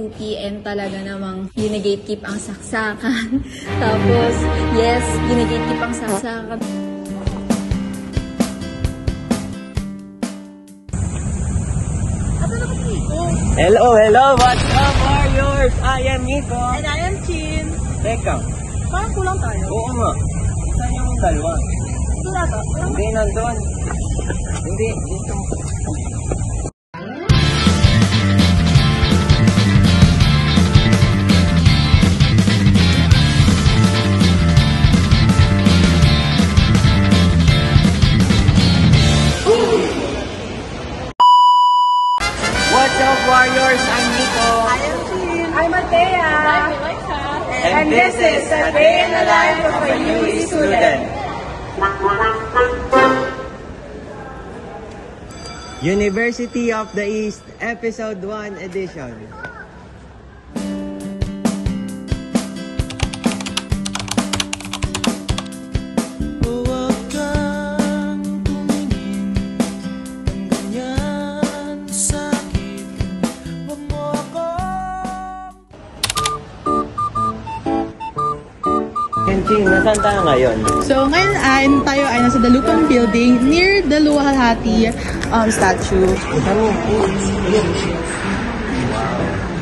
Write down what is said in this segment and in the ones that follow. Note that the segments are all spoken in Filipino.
2 p.m. talaga namang gine-gatekeep ang saksakan. Tapos, yes, gine-gatekeep ang saksakan. Hello, what's up, warriors? I am Nico. And I am Chin. Teka, Parang kulang tayo. oo nga. Saan yung dalawa? Ito na to. Hindi, nandun. Hindi, dito. What's up, warriors? I'm Nico. I am Chin. I'm Matea. I'm Alexa. And this is A Day in the Life of a UE Student. University of the East, Episode 1 Edition. Kenchi, nasaan tayo ngayon? So, ngayon tayo ay nasa Dalupan Building near the Luwalhati statue.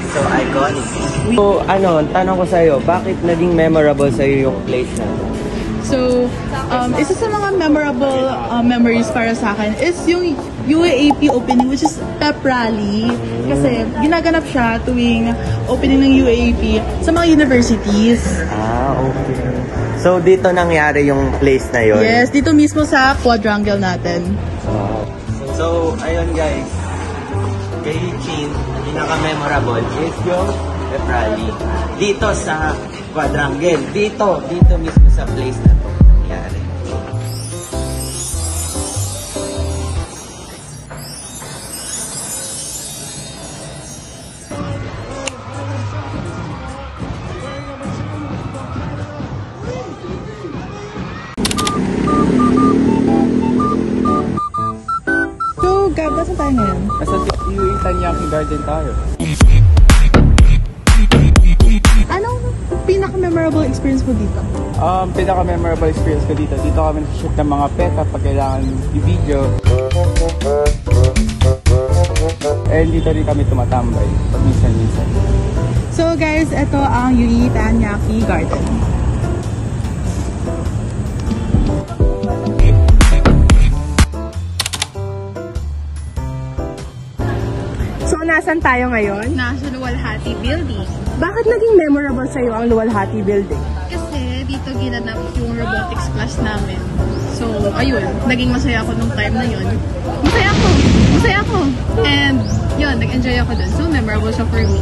So iconic. So, tanong ko sa'yo, bakit naging memorable sa'yo yung place na to? So, isa sa mga memorable memories para sa akin is yung UAAP opening, which is pep rally. Kasi ginaganap siya tuwing opening ng UAAP sa mga universities. Okay. So, dito nangyari yung place na yun? Yes, dito mismo sa quadrangle natin. So, ayun guys. Kay Chin, pinaka-memorable is yung pep rally. Dito sa quadrangle. Dito mismo sa place na to nangyari. So, Gab, saan tayo ngayon? Nasa UE Tanyaki Garden tayo. Anong pinaka-memorable experience mo dito? Pinaka-memorable experience ko dito. Dito kami nag-shoot ng mga peta pag kailangan i-video. And dito rin kami tumatambay pag minsan-minsan. So guys, ito ang UE Tanyaki Garden. So, nasan tayo ngayon? Nasa Luwalhati Building. Bakit naging memorable sa'yo ang Luwalhati Building? Kasi dito ginanap yung robotics class namin. So, ayun, naging masaya ako nung time na yun. Masaya ako! And yun, nag-enjoy ako dun. So, memorable siya for me.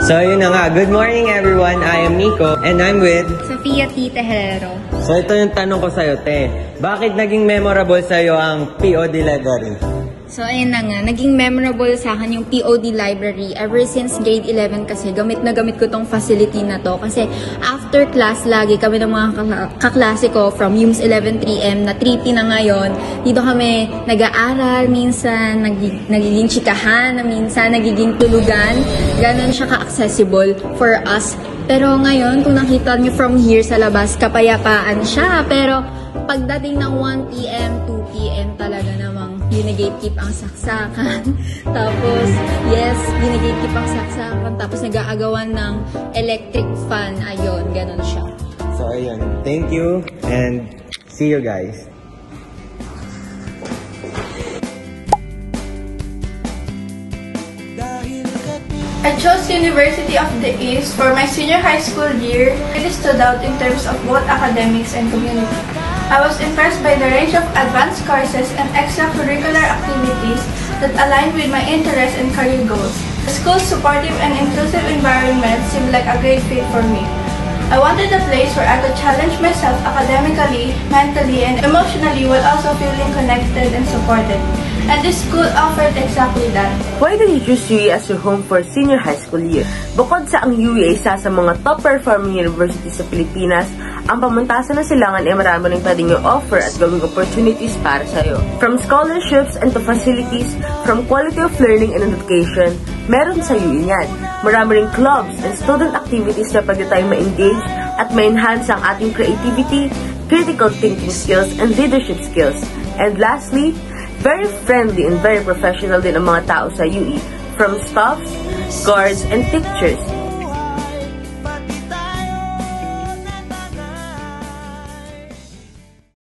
So, yun na nga. Good morning everyone. I am Nico and I'm with... Sofia T. Tejero. So, ito yung tanong ko sa'yo, Te. Bakit naging memorable sa'yo ang POD Library? So, ayun na nga. Naging memorable sa akin yung POD Library. Ever since grade 11 kasi, gamit na gamit ko tong facility na to. Kasi after class, lagi kami ng mga kaklase ko from UMS 11-3M na 3P na ngayon. Dito kami nag-aaral, minsan nagiging chikahan, minsan nagiging tulugan. Ganon siya ka-accessible for us. Pero ngayon, kung nakita niyo from here sa labas, kapayapaan siya. Pero pagdating ng 1 p.m., 2 p.m. talaga namang gine-gatekeep ang saksakan. Tapos, yes, gine-gatekeep ang saksakan. Tapos nag-aagawan ng electric fan. Ayun, ganun siya. So, ayun. Thank you and see you guys. I chose University of the East for my senior high school year. It stood out in terms of both academics and community. I was impressed by the range of advanced courses and extracurricular activities that aligned with my interests and career goals. The school's supportive and inclusive environment seemed like a great fit for me. I wanted a place where I could challenge myself academically, mentally, and emotionally while also feeling connected and supported. And this school offered exactly that. Why did you choose UE as your home for senior high school year? Bukod sa ang UE isa sa mga top-performing universities sa Pilipinas, Ang pamuntasan ng Silangan ay marami rin pwedeng i-offer at gawing opportunities para sa'yo. From scholarships and to facilities, from quality of learning and education, meron sa UE yan. Marami ring clubs and student activities na pwede tayong ma-engage at ma-enhance ang ating creativity, critical thinking skills, and leadership skills. And lastly, very friendly and very professional din ang mga tao sa UE, from staffs, guards, and teachers.